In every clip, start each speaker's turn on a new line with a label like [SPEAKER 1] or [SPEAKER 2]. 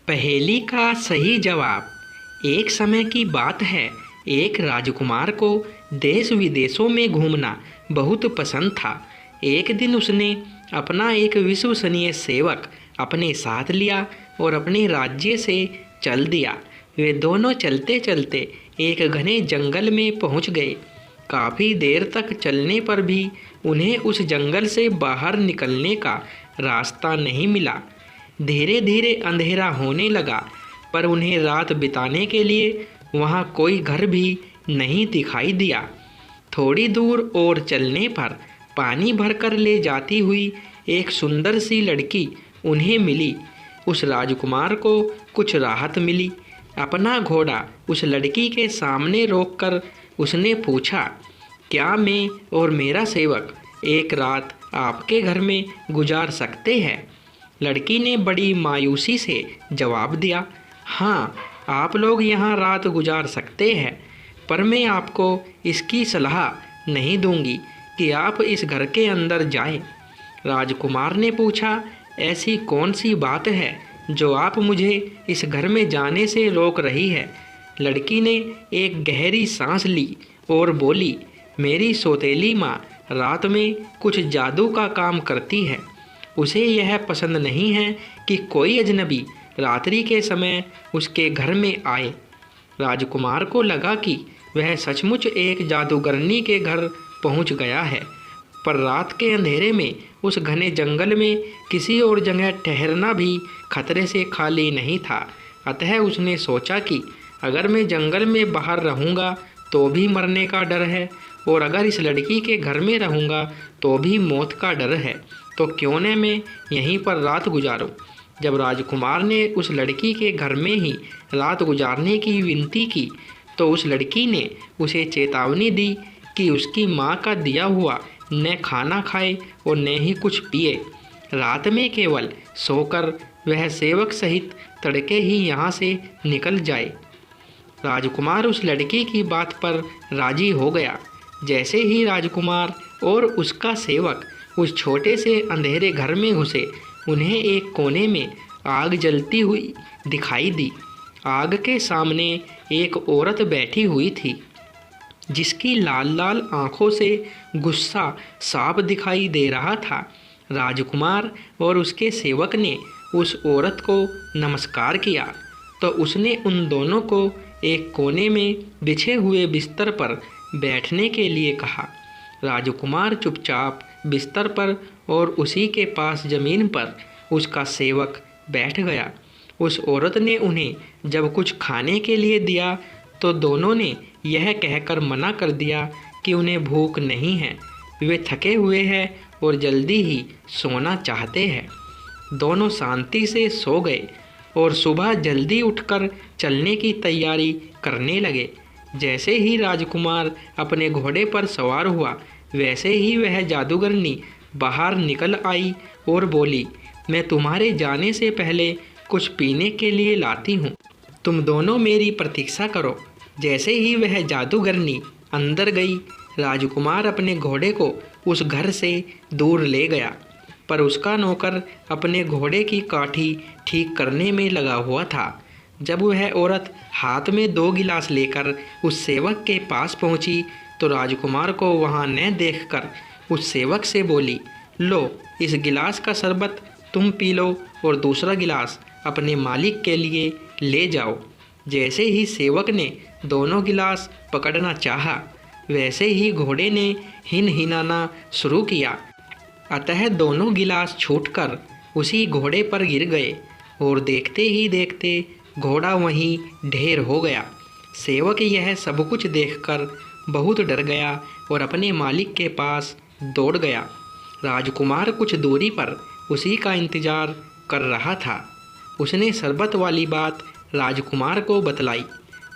[SPEAKER 1] पहेली का सही जवाब। एक समय की बात है, एक राजकुमार को देश विदेशों में घूमना बहुत पसंद था। एक दिन उसने अपना एक विश्वसनीय सेवक अपने साथ लिया और अपने राज्य से चल दिया। वे दोनों चलते चलते एक घने जंगल में पहुंच गए। काफ़ी देर तक चलने पर भी उन्हें उस जंगल से बाहर निकलने का रास्ता नहीं मिला। धीरे धीरे अंधेरा होने लगा, पर उन्हें रात बिताने के लिए वहाँ कोई घर भी नहीं दिखाई दिया। थोड़ी दूर और चलने पर पानी भरकर ले जाती हुई एक सुंदर सी लड़की उन्हें मिली। उस राजकुमार को कुछ राहत मिली। अपना घोड़ा उस लड़की के सामने रोककर उसने पूछा, क्या मैं और मेरा सेवक एक रात आपके घर में गुजार सकते हैं? लड़की ने बड़ी मायूसी से जवाब दिया, हाँ, आप लोग यहाँ रात गुजार सकते हैं, पर मैं आपको इसकी सलाह नहीं दूंगी कि आप इस घर के अंदर जाएं। राजकुमार ने पूछा, ऐसी कौन सी बात है जो आप मुझे इस घर में जाने से रोक रही है? लड़की ने एक गहरी सांस ली और बोली, मेरी सौतेली माँ रात में कुछ जादू का काम करती है। उसे यह पसंद नहीं है कि कोई अजनबी रात्रि के समय उसके घर में आए। राजकुमार को लगा कि वह सचमुच एक जादूगरनी के घर पहुंच गया है, पर रात के अंधेरे में उस घने जंगल में किसी और जगह ठहरना भी खतरे से खाली नहीं था। अतः उसने सोचा कि अगर मैं जंगल में बाहर रहूँगा तो भी मरने का डर है, और अगर इस लड़की के घर में रहूँगा तो भी मौत का डर है, तो क्यों न मैं यहीं पर रात गुजारूं। जब राजकुमार ने उस लड़की के घर में ही रात गुजारने की विनती की, तो उस लड़की ने उसे चेतावनी दी कि उसकी माँ का दिया हुआ न खाना खाए और न ही कुछ पिए। रात में केवल सोकर वह सेवक सहित तड़के ही यहाँ से निकल जाए। राजकुमार उस लड़की की बात पर राजी हो गया। जैसे ही राजकुमार और उसका सेवक उस छोटे से अंधेरे घर में घुसे, उन्हें एक कोने में आग जलती हुई दिखाई दी। आग के सामने एक औरत बैठी हुई थी, जिसकी लाल लाल आंखों से गुस्सा साफ दिखाई दे रहा था। राजकुमार और उसके सेवक ने उस औरत को नमस्कार किया, तो उसने उन दोनों को एक कोने में बिछे हुए बिस्तर पर बैठने के लिए कहा। राजकुमार चुपचाप बिस्तर पर और उसी के पास ज़मीन पर उसका सेवक बैठ गया। उस औरत ने उन्हें जब कुछ खाने के लिए दिया, तो दोनों ने यह कहकर मना कर दिया कि उन्हें भूख नहीं है, वे थके हुए हैं और जल्दी ही सोना चाहते हैं। दोनों शांति से सो गए और सुबह जल्दी उठकर चलने की तैयारी करने लगे। जैसे ही राजकुमार अपने घोड़े पर सवार हुआ, वैसे ही वह जादूगरनी बाहर निकल आई और बोली, मैं तुम्हारे जाने से पहले कुछ पीने के लिए लाती हूँ, तुम दोनों मेरी प्रतीक्षा करो। जैसे ही वह जादूगरनी अंदर गई, राजकुमार अपने घोड़े को उस घर से दूर ले गया, पर उसका नौकर अपने घोड़े की काठी ठीक करने में लगा हुआ था। जब वह औरत हाथ में 2 गिलास लेकर उस सेवक के पास पहुंची, तो राजकुमार को वहां न देखकर उस सेवक से बोली, लो, इस गिलास का शरबत तुम पी लो और दूसरा गिलास अपने मालिक के लिए ले जाओ। जैसे ही सेवक ने दोनों गिलास पकड़ना चाहा, वैसे ही घोड़े ने हिनहिनाना शुरू किया। अतः दोनों गिलास छूटकर उसी घोड़े पर गिर गए और देखते ही देखते घोड़ा वहीं ढेर हो गया। सेवक यह सब कुछ देखकर बहुत डर गया और अपने मालिक के पास दौड़ गया। राजकुमार कुछ दूरी पर उसी का इंतजार कर रहा था। उसने शरबत वाली बात राजकुमार को बतलाई,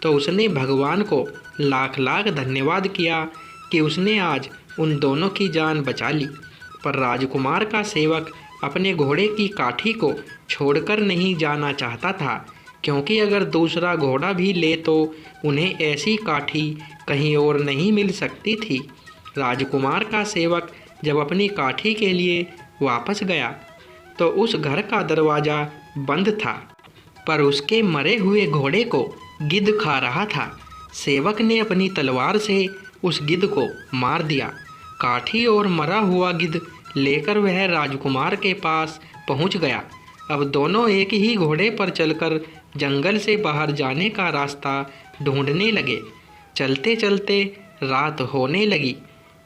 [SPEAKER 1] तो उसने भगवान को लाख लाख धन्यवाद किया कि उसने आज उन दोनों की जान बचा ली। पर राजकुमार का सेवक अपने घोड़े की काठी को छोड़कर नहीं जाना चाहता था, क्योंकि अगर दूसरा घोड़ा भी ले तो उन्हें ऐसी काठी कहीं और नहीं मिल सकती थी। राजकुमार का सेवक जब अपनी काठी के लिए वापस गया, तो उस घर का दरवाज़ा बंद था, पर उसके मरे हुए घोड़े को गिद्ध खा रहा था। सेवक ने अपनी तलवार से उस गिद्ध को मार दिया। काठी और मरा हुआ गिद्ध लेकर वह राजकुमार के पास पहुंच गया। अब दोनों एक ही घोड़े पर चलकर जंगल से बाहर जाने का रास्ता ढूंढने लगे। चलते चलते रात होने लगी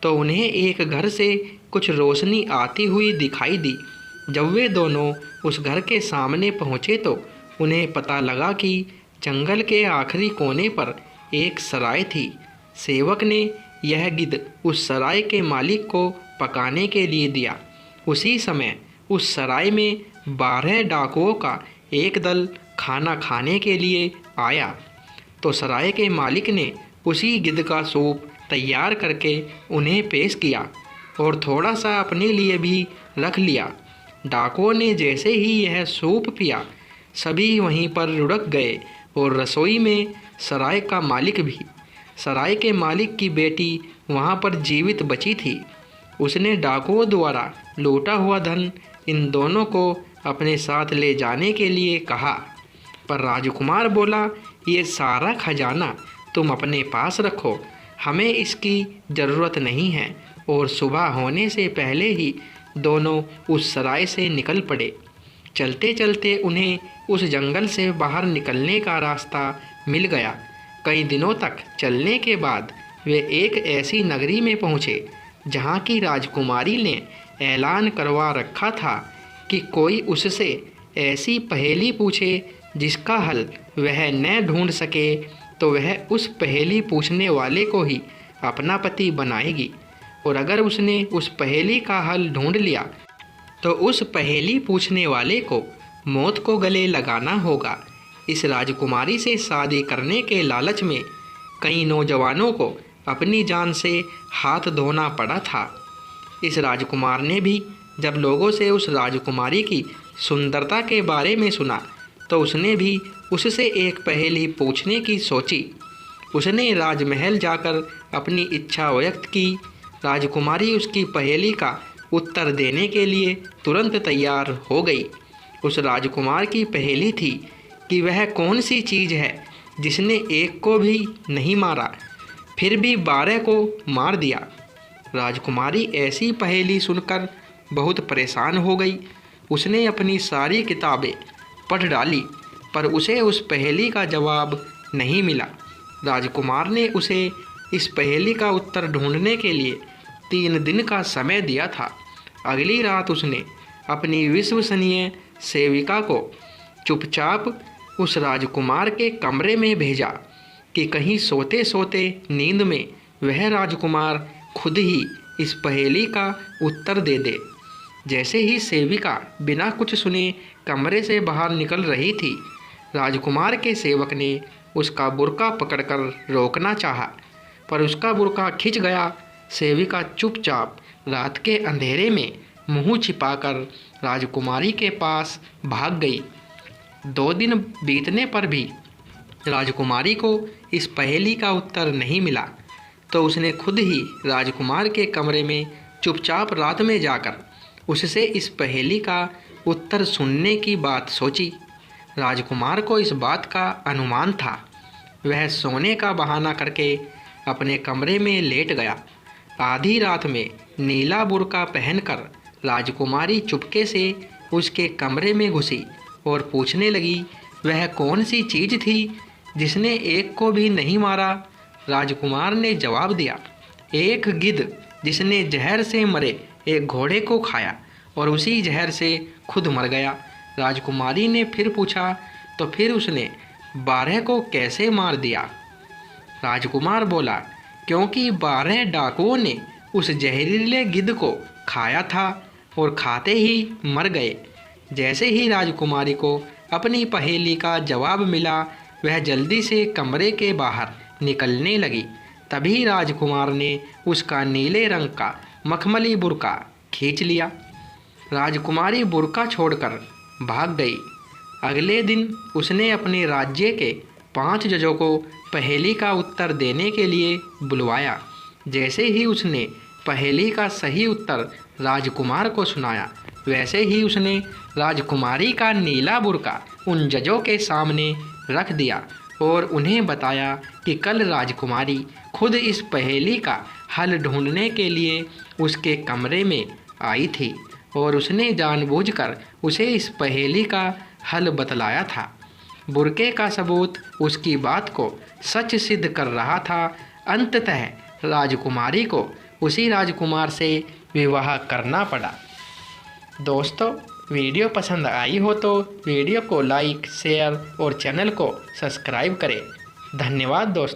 [SPEAKER 1] तो उन्हें एक घर से कुछ रोशनी आती हुई दिखाई दी। जब वे दोनों उस घर के सामने पहुँचे तो उन्हें पता लगा कि जंगल के आखिरी कोने पर एक सराय थी। सेवक ने यह गिद्ध उस सराय के मालिक को पकाने के लिए दिया। उसी समय उस सराय में 12 डाकुओं का एक दल खाना खाने के लिए आया तो सराय के मालिक ने उसी गिद्ध का सूप तैयार करके उन्हें पेश किया और थोड़ा सा अपने लिए भी रख लिया। डाकुओं ने जैसे ही यह सूप पिया, सभी वहीं पर लुढ़क गए और रसोई में सराय का मालिक भी। सराय के मालिक की बेटी वहाँ पर जीवित बची थी। उसने डाकुओं द्वारा लूटा हुआ धन इन दोनों को अपने साथ ले जाने के लिए कहा, पर राजकुमार बोला, ये सारा खजाना तुम अपने पास रखो, हमें इसकी ज़रूरत नहीं है। और सुबह होने से पहले ही दोनों उस सराय से निकल पड़े। चलते चलते उन्हें उस जंगल से बाहर निकलने का रास्ता मिल गया। कई दिनों तक चलने के बाद वे एक ऐसी नगरी में पहुँचे जहाँ की राजकुमारी ने ऐलान करवा रखा था कि कोई उससे ऐसी पहेली पूछे जिसका हल वह न ढूंढ सके तो वह उस पहेली पूछने वाले को ही अपना पति बनाएगी, और अगर उसने उस पहेली का हल ढूंढ लिया तो उस पहेली पूछने वाले को मौत को गले लगाना होगा। इस राजकुमारी से शादी करने के लालच में कई नौजवानों को अपनी जान से हाथ धोना पड़ा था। इस राजकुमार ने भी जब लोगों से उस राजकुमारी की सुंदरता के बारे में सुना तो उसने भी उससे एक पहेली पूछने की सोची। उसने राजमहल जाकर अपनी इच्छा व्यक्त की। राजकुमारी उसकी पहेली का उत्तर देने के लिए तुरंत तैयार हो गई। उस राजकुमार की पहेली थी कि वह कौन सी चीज़ है जिसने एक को भी नहीं मारा फिर भी 12 को मार दिया। राजकुमारी ऐसी पहेली सुनकर बहुत परेशान हो गई। उसने अपनी सारी किताबें पढ़ डाली पर उसे उस पहेली का जवाब नहीं मिला। राजकुमार ने उसे इस पहेली का उत्तर ढूंढने के लिए 3 दिन का समय दिया था। अगली रात उसने अपनी विश्वसनीय सेविका को चुपचाप उस राजकुमार के कमरे में भेजा कि कहीं सोते सोते नींद में वह राजकुमार खुद ही इस पहेली का उत्तर दे दे। जैसे ही सेविका बिना कुछ सुने कमरे से बाहर निकल रही थी, राजकुमार के सेवक ने उसका बुर्का पकड़कर रोकना चाहा, पर उसका बुर्का खिंच गया। सेविका चुपचाप रात के अंधेरे में मुंह छिपाकर राजकुमारी के पास भाग गई। 2 दिन बीतने पर भी राजकुमारी को इस पहेली का उत्तर नहीं मिला तो उसने खुद ही राजकुमार के कमरे में चुपचाप रात में जाकर उससे इस पहेली का उत्तर सुनने की बात सोची। राजकुमार को इस बात का अनुमान था। वह सोने का बहाना करके अपने कमरे में लेट गया। आधी रात में नीला बुर्का पहनकर राजकुमारी चुपके से उसके कमरे में घुसी और पूछने लगी, वह कौन सी चीज़ थी जिसने एक को भी नहीं मारा। राजकुमार ने जवाब दिया, एक गिद्ध जिसने जहर से मरे एक घोड़े को खाया और उसी जहर से खुद मर गया। राजकुमारी ने फिर पूछा, तो फिर उसने 12 को कैसे मार दिया। राजकुमार बोला, क्योंकि 12 डाकुओं ने उस जहरीले गिद्ध को खाया था और खाते ही मर गए। जैसे ही राजकुमारी को अपनी पहेली का जवाब मिला, वह जल्दी से कमरे के बाहर निकलने लगी। तभी राजकुमार ने उसका नीले रंग का मखमली बुर्का खींच लिया। राजकुमारी बुर्का छोड़कर भाग गई। अगले दिन उसने अपने राज्य के 5 जजों को पहेली का उत्तर देने के लिए बुलवाया। जैसे ही उसने पहेली का सही उत्तर राजकुमार को सुनाया, वैसे ही उसने राजकुमारी का नीला बुर्का उन जजों के सामने रख दिया और उन्हें बताया कि कल राजकुमारी खुद इस पहेली का हल ढूंढने के लिए उसके कमरे में आई थी और उसने जानबूझकर उसे इस पहेली का हल बतलाया था। बुर्के का सबूत उसकी बात को सच सिद्ध कर रहा था। अंततः राजकुमारी को उसी राजकुमार से विवाह करना पड़ा। दोस्तों, वीडियो पसंद आई हो तो वीडियो को लाइक, शेयर और चैनल को सब्सक्राइब करें। धन्यवाद दोस्तों।